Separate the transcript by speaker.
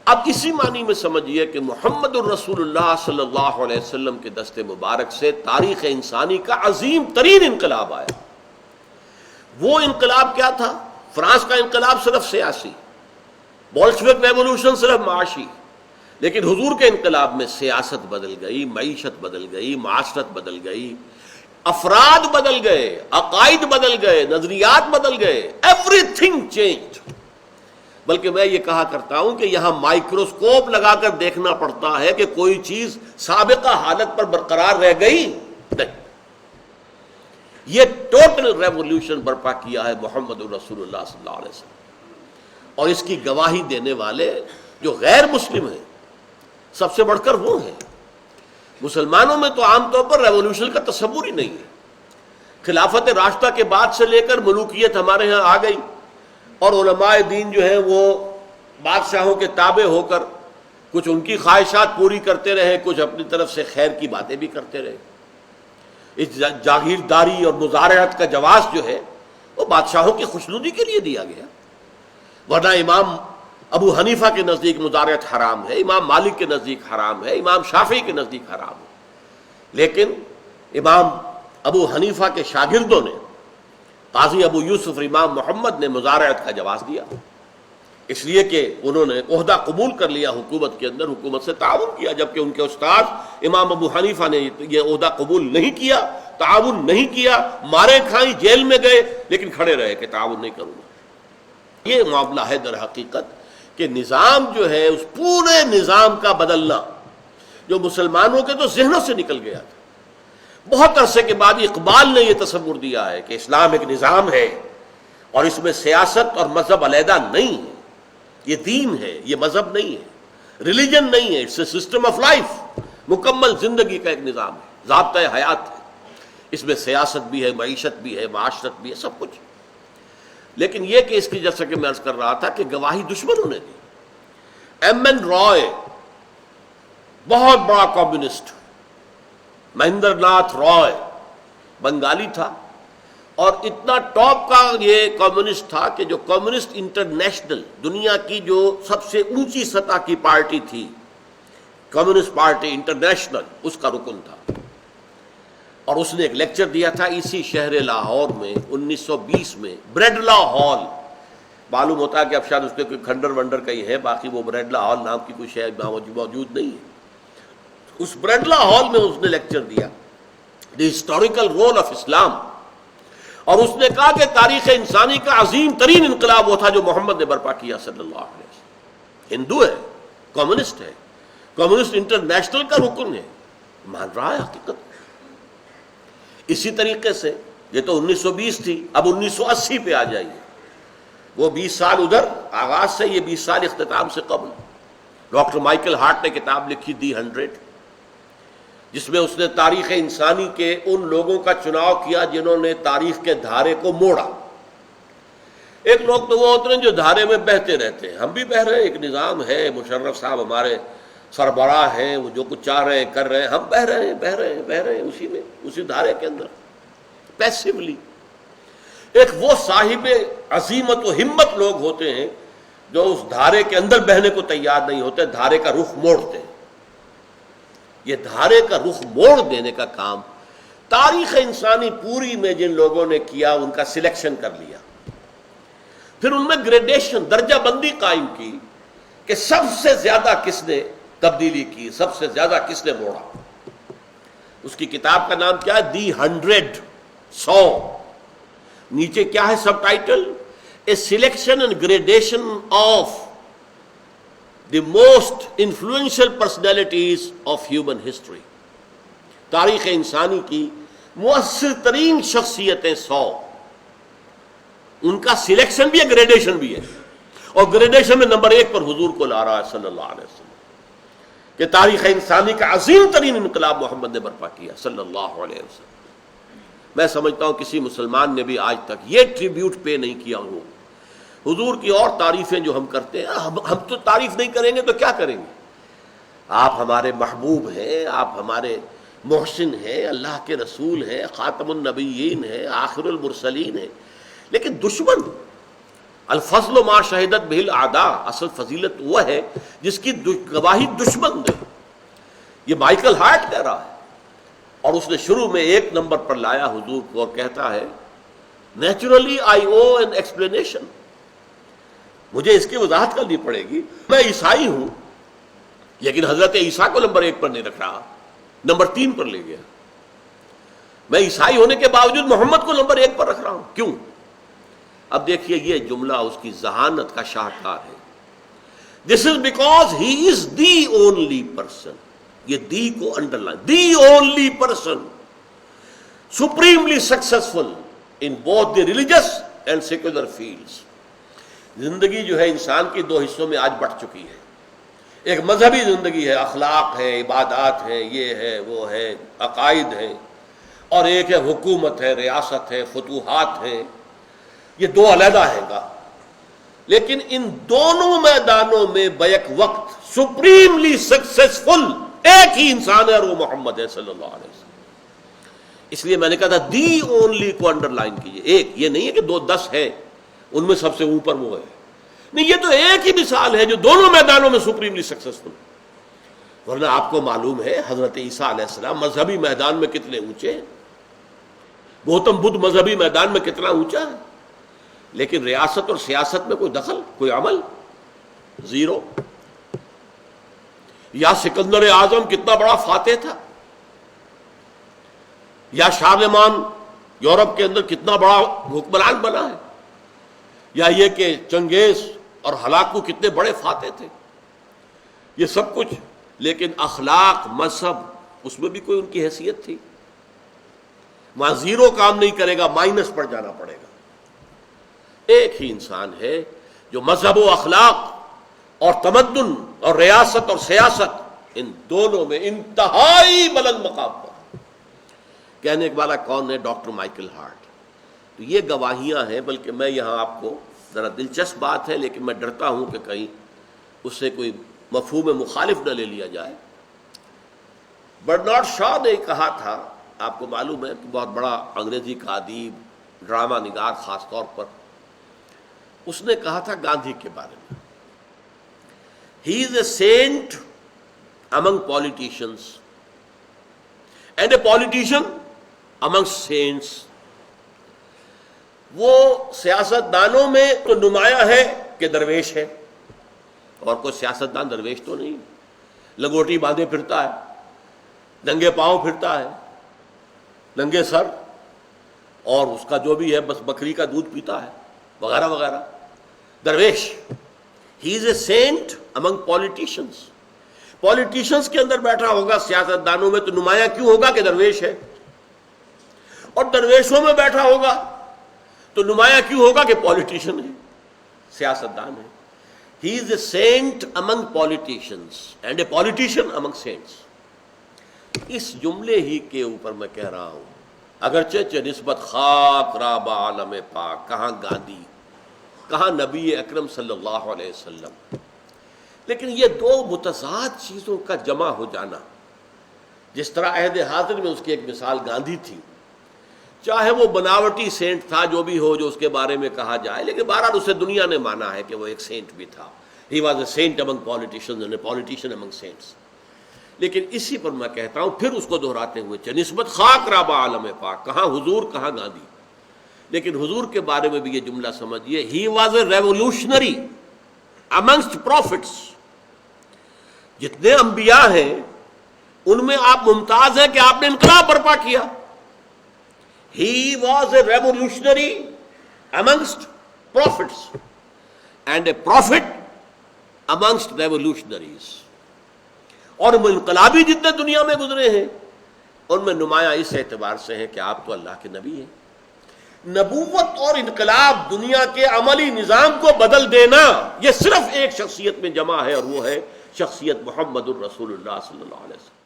Speaker 1: اب اسی معنی میں سمجھیے کہ محمد الرسول اللہ صلی اللہ علیہ وسلم کے دست مبارک سے تاریخ انسانی کا عظیم ترین انقلاب آیا۔ وہ انقلاب کیا تھا؟ فرانس کا انقلاب صرف سیاسی، بولشوک ریولوشن صرف معاشی، لیکن حضور کے انقلاب میں سیاست بدل گئی، معیشت بدل گئی، معاشرت بدل گئی، افراد بدل گئے، عقائد بدل گئے، نظریات بدل گئے، ایوری تھنگ چینج۔ بلکہ میں یہ کہا کرتا ہوں کہ یہاں مائکروسکوپ لگا کر دیکھنا پڑتا ہے کہ کوئی چیز سابقہ حالت پر برقرار رہ گئی نہیں۔ یہ ٹوٹل ریولوشن برپا کیا ہے محمد الرسول اللہ صلی اللہ علیہ وسلم، اور اس کی گواہی دینے والے جو غیر مسلم ہیں سب سے بڑھ کر وہ ہیں۔ مسلمانوں میں تو عام طور پر ریولوشن کا تصور ہی نہیں ہے۔ خلافت راشدہ کے بعد سے لے کر ملوکیت ہمارے ہاں آ گئی، اور علماء دین جو ہیں وہ بادشاہوں کے تابع ہو کر کچھ ان کی خواہشات پوری کرتے رہے، کچھ اپنی طرف سے خیر کی باتیں بھی کرتے رہے۔ اس جاگیرداری اور مزارعت کا جواز جو ہے وہ بادشاہوں کی خوشنودی کے لیے دیا گیا، ورنہ امام ابو حنیفہ کے نزدیک مزارعت حرام ہے، امام مالک کے نزدیک حرام ہے، امام شافعی کے نزدیک حرام ہے، لیکن امام ابو حنیفہ کے شاگردوں نے، قاضی ابو یوسف اور امام محمد نے مزارعت کا جواز دیا، اس لیے کہ انہوں نے عہدہ قبول کر لیا حکومت کے اندر، حکومت سے تعاون کیا، جبکہ ان کے استاد امام ابو حنیفہ نے یہ عہدہ قبول نہیں کیا، تعاون نہیں کیا، مارے کھائیں، جیل میں گئے، لیکن کھڑے رہے کہ تعاون نہیں کروں گا۔ یہ معاملہ ہے در حقیقت کہ نظام جو ہے، اس پورے نظام کا بدلنا جو مسلمانوں کے تو ذہنوں سے نکل گیا تھا۔ بہت عرصے کے بعد اقبال نے یہ تصور دیا ہے کہ اسلام ایک نظام ہے اور اس میں سیاست اور مذہب علیحدہ نہیں ہے، یہ دین ہے، یہ مذہب نہیں ہے، ریلیجن نہیں ہے، it's a system of life, مکمل زندگی کا ایک نظام ہے، ضابطۂ حیات ہے، اس میں سیاست بھی ہے، معیشت بھی ہے، معاشرت بھی ہے، سب کچھ۔ لیکن یہ کہ اس کی، جیسا کہ میں عرض کر رہا تھا، کہ گواہی دشمنوں نے دی۔ ایم این رائے بہت بڑا کمیونسٹ، مہندر ناتھ رائے بنگالی تھا، اور اتنا ٹاپ کا یہ کمیونسٹ تھا کہ جو کمیونسٹ انٹرنیشنل، دنیا کی جو سب سے اونچی سطح کی پارٹی تھی، کمیونسٹ پارٹی انٹرنیشنل، اس کا رکن تھا، اور اس نے ایک لیکچر دیا تھا اسی شہر لاہور میں 1920 میں، بریڈلا ہال۔ معلوم ہوتا ہے کہ اب شاید اس کے کوئی کھنڈر ونڈر کہیں ہے، باقی وہ بریڈلا ہال نام کی کوئی شہر موجود نہیں ہے۔ اس بریڈلا ہال میں اس نے لیکچر دیا، دی ہسٹوریکل رول آف اسلام، اور اس نے کہا کہ تاریخ انسانی کا عظیم ترین انقلاب وہ تھا جو محمد نے برپا کیا صلی اللہ علیہ وسلم۔ ہندو ہے، کمیونسٹ ہے، کمیونسٹ انٹرنیشنل کا رکن ہے، مان رہا ہے حقیقت۔ اسی طریقے سے یہ تو 1920 تھی، اب 1980 پہ آ جائیے، وہ 20 سال ادھر آغاز سے، یہ 20 سال اختتام سے قبل۔ ڈاکٹر مائیکل ہارٹ نے کتاب لکھی دی 100، جس میں اس نے تاریخ انسانی کے ان لوگوں کا چناؤ کیا جنہوں نے تاریخ کے دھارے کو موڑا۔ ایک لوگ تو وہ ہوتے ہیں جو دھارے میں بہتے رہتے ہیں، ہم بھی بہہ رہے ہیں، ایک نظام ہے، مشرف صاحب ہمارے سربراہ ہیں، وہ جو کچھ چاہ رہے ہیں کر رہے ہیں، ہم بہہ رہے ہیں اسی میں، اسی دھارے کے اندر پیسیولی۔ ایک وہ صاحب عزیمت و ہمت لوگ ہوتے ہیں جو اس دھارے کے اندر بہنے کو تیار نہیں ہوتے، دھارے کا رخ موڑتے ہیں۔ یہ دھارے کا رخ موڑ دینے کا کام تاریخ انسانی پوری میں جن لوگوں نے کیا، ان کا سلیکشن کر لیا، پھر ان میں گریڈیشن، درجہ بندی قائم کی کہ سب سے زیادہ کس نے تبدیلی کی، سب سے زیادہ کس نے موڑا۔ اس کی کتاب کا نام کیا ہے؟ دی 100، 100۔ نیچے کیا ہے subtitle? A selection and gradation of the most influential personalities of human history. تاریخ انسانی کی مؤثر ترین شخصیتیں 100، ان کا سلیکشن بھی ہے، گریڈیشن بھی ہے، اور گریڈیشن میں نمبر 1 پر حضور کو لا رہا ہے صلی اللہ علیہ وسلم، کہ تاریخ انسانی کا عظیم ترین انقلاب محمد نے برپا کیا صلی اللہ علیہ وسلم۔ میں سمجھتا ہوں کسی مسلمان نے بھی آج تک یہ ٹریبیوٹ پے نہیں کیا ہو۔ حضور کی اور تعریفیں جو ہم کرتے ہیں، ہم تو تعریف نہیں کریں گے تو کیا کریں گے؟ آپ ہمارے محبوب ہیں، آپ ہمارے محسن ہیں، اللہ کے رسول ہیں، خاتم النبیین ہیں، آخر المرسلین ہیں، لیکن دشمن الفضل ما شہدت بہ الاعداء، اصل فضیلت وہ ہے جس کی گواہی دشمن دے. یہ مائیکل ہارٹ کہہ رہا ہے، اور اس نے شروع میں 1 نمبر پر لایا حضور کو اور کہتا ہے naturally I O an explanation, مجھے اس کی وضاحت کرنی پڑے گی. میں عیسائی ہوں لیکن حضرت عیسیٰ کو نمبر 1 پر نہیں رکھ رہا، نمبر 3 پر لے گیا. میں عیسائی ہونے کے باوجود محمد کو نمبر 1 پر رکھ رہا ہوں، کیوں؟ اب دیکھیے یہ جملہ اس کی ذہانت کا شاہکار ہے. This is because he is the only person. یہ دی کو underline, the only person supremely successful in both the religious and secular fields. زندگی جو ہے انسان کی 2 حصوں میں آج بٹ چکی ہے. ایک مذہبی زندگی ہے، اخلاق ہے، عبادات ہے، یہ ہے وہ ہے، عقائد ہے، اور ایک ہے حکومت ہے، ریاست ہے، فتوحات ہیں. یہ 2 علیحدہ ہیں گا، لیکن ان دونوں میدانوں میں بیک وقت سپریملی سکسیسفل ایک ہی انسان ہے، اور وہ محمد ہے صلی اللہ علیہ وسلم. اس لیے میں نے کہا تھا دی اونلی کو انڈر لائن کیجیے. ایک یہ نہیں ہے کہ 2-10 ہے ان میں سب سے اوپر وہ ہے، نہیں، یہ تو ایک ہی مثال ہے جو دونوں میدانوں میں سپریملی سکسیسفل. ورنہ آپ کو معلوم ہے حضرت عیسیٰ علیہ السلام مذہبی میدان میں کتنے اونچے ہیں، گوتم بدھ مذہبی میدان میں کتنا اونچا ہے، لیکن ریاست اور سیاست میں کوئی دخل، کوئی عمل، زیرو. یا سکندر اعظم کتنا بڑا فاتح تھا، یا شارلمان یورپ کے اندر کتنا بڑا حکمران بنا ہے، یا یہ کہ چنگیز اور ہلاکو کتنے بڑے فاتح تھے. یہ سب کچھ، لیکن اخلاق، مذہب، اس میں بھی کوئی ان کی حیثیت تھی. وہاں زیرو کام نہیں کرے گا، مائنس پر جانا پڑے گا. ایک ہی انسان ہے جو مذہب و اخلاق اور تمدن اور ریاست اور سیاست ان دونوں میں انتہائی بلند مقام پر. کہنے والا کون ہے؟ Doctor Michael Hart. تو یہ گواہیاں ہیں. بلکہ میں یہاں آپ کو ذرا دلچسپ بات ہے، لیکن میں ڈرتا ہوں کہ کہیں اس سے کوئی مفہوم مخالف نہ لے لیا جائے. برنارڈ شاہ نے کہا تھا، آپ کو معلوم ہے کہ بہت بڑا انگریزی کا ادیب، ڈرامہ نگار خاص طور پر، اس نے کہا تھا گاندھی کے بارے میں، ہی is a Saint among politicians and a politician among saints. وہ سیاست دانوں میں تو نمایاں ہے کہ درویش ہے، اور کوئی سیاست دان درویش تو نہیں، لنگوٹی باندھے پھرتا ہے، ننگے پاؤں پھرتا ہے، ننگے سر، اور اس کا جو بھی ہے بس بکری کا دودھ پیتا ہے وغیرہ وغیرہ. درویش. ہی is a saint among politicians. Politicians کے اندر بیٹھا ہوگا، سیاست دانوں میں تو نمایاں کیوں ہوگا کہ درویش ہے، اور درویشوں میں بیٹھا ہوگا تو نمایاں کیوں ہوگا کہ پالیٹیشن ہے، سیاست دان ہے. He is a saint among politicians and a politician among saints. اس جملے ہی کے اوپر میں کہہ رہا ہوں، اگرچہ نسبت خاک راب عالم پاک، کہاں گاندھی، کہاں نبی اکرم صلی اللہ علیہ وسلم، لیکن یہ 2 متضاد چیزوں کا جمع ہو جانا، جس طرح عہد حاضر میں اس کی ایک مثال گاندھی تھی، چاہے وہ بناوٹی سینٹ تھا جو بھی ہو جو اس کے بارے میں کہا جائے، لیکن بہرحال اسے دنیا نے مانا ہے کہ وہ ایک سینٹ بھی تھا. He was a saint among politicians and a politician among saints. لیکن اسی پر میں کہتا ہوں، پھر اس کو دہراتے ہوئے، نسبت خاک رابع عالم پاک، کہاں حضور کہاں گاندھی. لیکن حضور کے بارے میں بھی یہ جملہ سمجھیے، he was a revolutionary amongst prophets. جتنے انبیاء ہیں ان میں آپ ممتاز ہیں کہ آپ نے انقلاب برپا کیا. He was a revolutionary amongst prophets and a prophet amongst revolutionaries. اور انقلابی جتنے دنیا میں گزرے ہیں ان میں نمایاں اس اعتبار سے ہیں کہ آپ تو اللہ کے نبی ہیں. نبوت اور انقلاب، دنیا کے عملی نظام کو بدل دینا، یہ صرف ایک شخصیت میں جمع ہے، اور وہ ہے شخصیت محمد الرسول اللہ صلی اللہ علیہ وسلم.